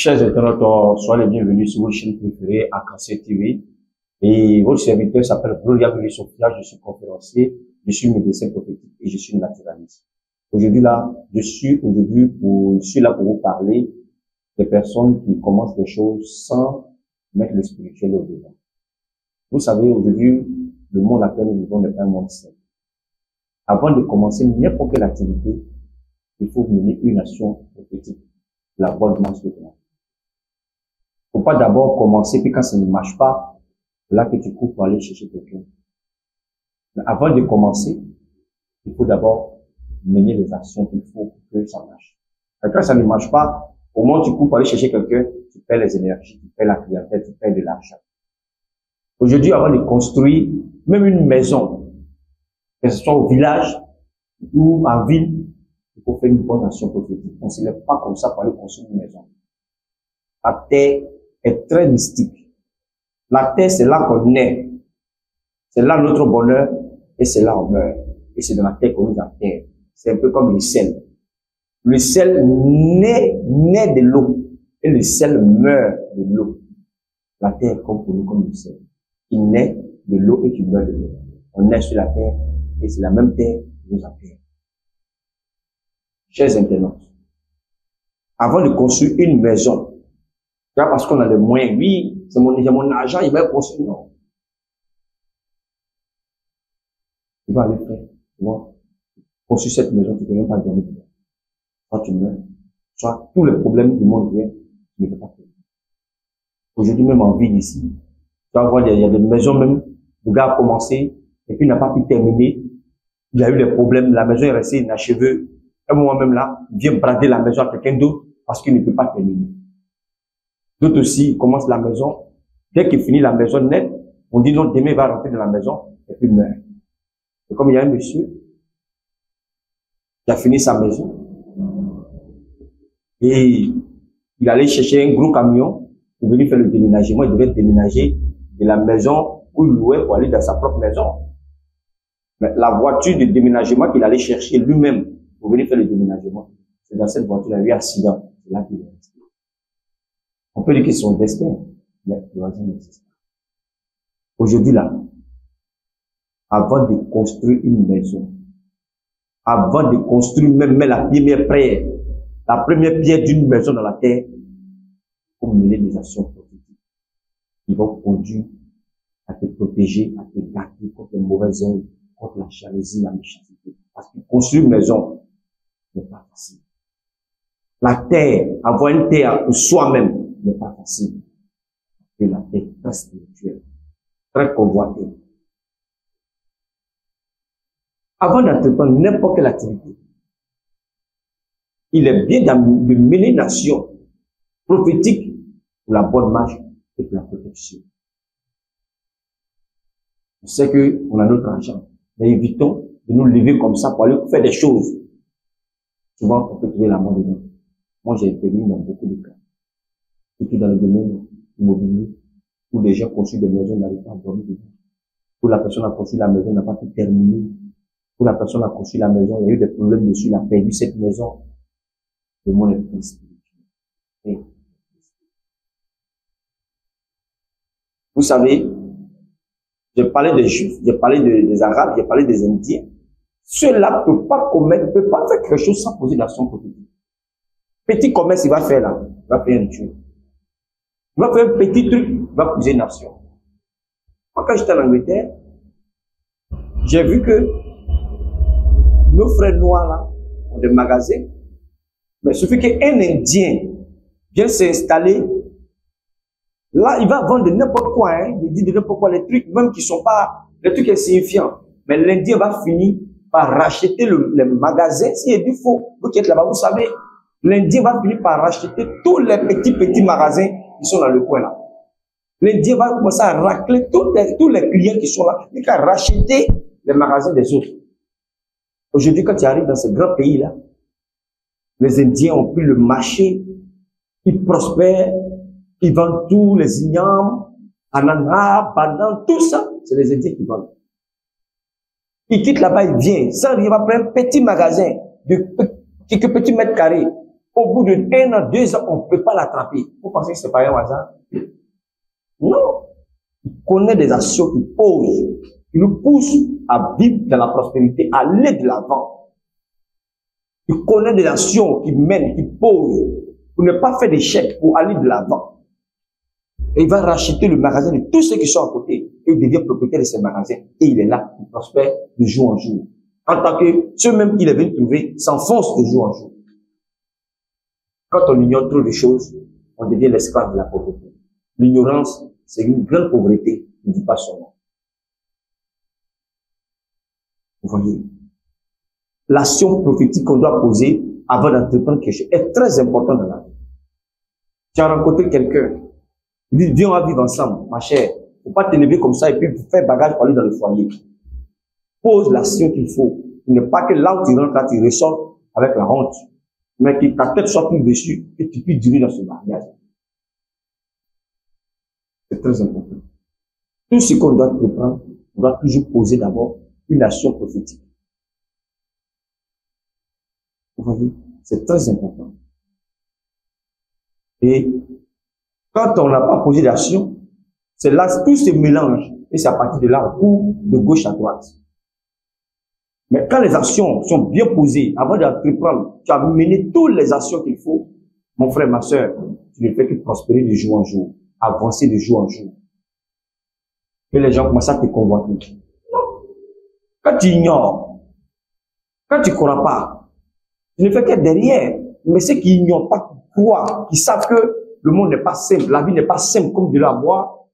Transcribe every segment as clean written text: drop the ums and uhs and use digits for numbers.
Chers internautes, soyez les bienvenus sur votre chaîne préférée, Arc-en-Ciel TV. Et votre serviteur s'appelle Gloria Sophia, je suis conférencier, je suis médecin prophétique et je suis naturaliste. Aujourd'hui je suis là pour vous parler des personnes qui commencent les choses sans mettre le spirituel au devant. Vous savez, aujourd'hui, le monde dans lequel nous vivons n'est pas un monde simple. Avant de commencer n'importe quelle activité, il faut mener une action prophétique, la bonne marche de Dieu. Faut pas d'abord commencer, puis quand ça ne marche pas, c'est là que tu cours pour aller chercher quelqu'un. Mais avant de commencer, il faut d'abord mener les actions qu'il faut pour que ça marche. Et quand ça ne marche pas, au moment où tu cours pour aller chercher quelqu'un, tu perds les énergies, tu perds la clientèle, tu perds de l'argent. Aujourd'hui, avant de construire même une maison, que ce soit au village ou en ville, il faut faire une bonne action prophétique. On ne se lève pas comme ça pour aller construire une maison. La terre est très mystique. La terre, c'est là qu'on naît. C'est là notre bonheur et c'est là on meurt. Et c'est dans la terre qu'on nous enterre. C'est un peu comme le sel. Le sel naît de l'eau et le sel meurt de l'eau. La terre est comme pour nous comme le sel. Il naît de l'eau et qui meurt de l'eau. On naît sur la terre et c'est la même terre qui nous enterre. Chers internautes, avant de construire une maison, parce qu'on a des moyens, oui, c'est mon argent, il va construire, non. Il va aller faire, tu vois, construire cette maison, tu ne peux même pas dormir dedans. Soit tu meurs, soit tous les problèmes du monde viennent, tu ne peux pas faire. Aujourd'hui, même en ville ici, tu vas voir, il y a des maisons même, le gars a commencé, et puis il n'a pas pu terminer, il a eu des problèmes, la maison est restée inachevée, un moment même là, il vient brader la maison à quelqu'un d'autre, parce qu'il ne peut pas terminer. D'autres aussi, ils commencent la maison. Dès qu'il finit la maison nette, on dit non, demain il va rentrer dans la maison, et puis il meurt. Et comme il y a un monsieur qui a fini sa maison, et il allait chercher un gros camion pour venir faire le déménagement. Il devait déménager de la maison où il louait pour aller dans sa propre maison. Mais la voiture de déménagement qu'il allait chercher lui-même pour venir faire le déménagement, c'est dans cette voiture, il a eu un accident. C'est là qu'il est resté. On peut dire que c'est son destin, mais le hasard n'existe pas. Aujourd'hui avant de construire une maison, avant de construire même la première pierre d'une maison dans la terre, il faut mener des actions prophétiques qui vont conduire à te protéger, à te garder contre les mauvais œuvs, contre la jalousie, la méchanceté. Parce que construire une maison n'est pas facile. La terre, avoir une terre pour soi-même, n'est pas facile. Et la terre est très spirituelle, très convoitée. Avant d'entreprendre n'importe quelle activité, il est bien de mener une action prophétique pour la bonne marche et pour la protection. On sait qu'on a notre argent, mais évitons de nous lever comme ça pour aller faire des choses. Souvent, on peut trouver la mort dedans. Moi, j'ai intervenu dans beaucoup de cas. Surtout dans le domaine immobilier, où les gens construisent des maisons n'arrivent pas à dormir dedans. Où la personne a construit la maison n'a pas pu terminer. Où la personne a construit la maison, il y a eu des problèmes dessus, il a perdu cette maison. Le monde est très spirituel. Vous savez, j'ai parlé des Juifs, j'ai parlé des Arabes, j'ai parlé des Indiens. Ceux-là ne peuvent pas faire quelque chose sans poser d'action prophétique. Petit commerce, il va faire là, il va faire un rituel. Il va faire un petit truc, il va poser une action. Moi, quand j'étais en Angleterre, j'ai vu que nos frères noirs là ont des magasins, mais il suffit qu'un Indien vienne s'installer, là, il va vendre n'importe quoi, hein, il dit de n'importe quoi, les trucs même qui sont pas, les trucs insignifiants. Mais l'Indien va finir par racheter le magasin. S'il y a du faux, vous qui êtes là-bas, vous savez, l'Indien va finir par racheter tous les petits magasins qui sont dans le coin là. L'Indien va commencer à racler tous les clients qui sont là. Il va racheter les magasins des autres. Aujourd'hui, quand tu arrives dans ces grands pays-là, les Indiens ont pris le marché, ils prospèrent, ils vendent tous les ignames, ananas, bananes, tout ça, c'est les Indiens qui vendent. Ils quittent là-bas, ils viennent, sans rien, il va prendre un petit magasin de quelques petits mètres carrés. Au bout d'un an, 2 ans, on ne peut pas l'attraper. Vous pensez que c'est pas un hasard? Non. Il connaît des actions qui posent, qui nous poussent à vivre dans la prospérité, à aller de l'avant. Il connaît des actions qui mènent, qui posent, pour ne pas faire d'échec, pour aller de l'avant. Et il va racheter le magasin de tous ceux qui sont à côté. Et il devient propriétaire de ces magasins. Et il est là, il prospère de jour en jour. En tant que ceux même qu'il est venu trouver s'enfoncent de jour en jour. Quand on ignore trop de choses, on devient l'esclave de la pauvreté. L'ignorance, c'est une grande pauvreté, ne dit pas son nom. Vous voyez, l'action prophétique qu'on doit poser avant d'entreprendre quelque chose est très importante dans la vie. Tu as rencontré quelqu'un, il dit, viens, on va vivre ensemble, ma chère. Faut pas t'élever comme ça et puis faire bagage pour aller dans le foyer. Pose l'action qu'il faut. Il n'est pas que là où tu rentres, là, tu ressors avec la honte. Mais que ta tête soit plus dessus et tu puisses durer dans ce mariage. C'est très important. Tout ce qu'on doit entreprendre, on doit toujours poser d'abord une action prophétique. Vous voyez, c'est très important. Et quand on n'a pas posé d'action, c'est là tout se mélange et c'est à partir de là on court de gauche à droite. Mais quand les actions sont bien posées, avant d'entreprendre, tu as mené toutes les actions qu'il faut, mon frère, ma soeur, tu ne fais que prospérer de jour en jour, avancer de jour en jour. Et les gens commencent à te convoiter. Quand tu ignores, quand tu ne crois pas, tu ne fais que derrière. Mais ceux qui ignorent pas, qui croient, qui savent que le monde n'est pas simple, la vie n'est pas simple comme de la boire,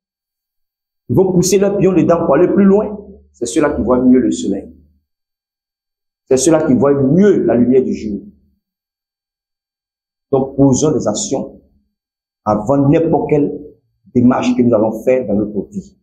ils vont pousser leur pion dedans pour aller plus loin. C'est ceux-là qui voient mieux le soleil. C'est ceux-là qui voient mieux la lumière du jour. Donc, posons des actions avant n'importe quelle démarche que nous allons faire dans notre vie.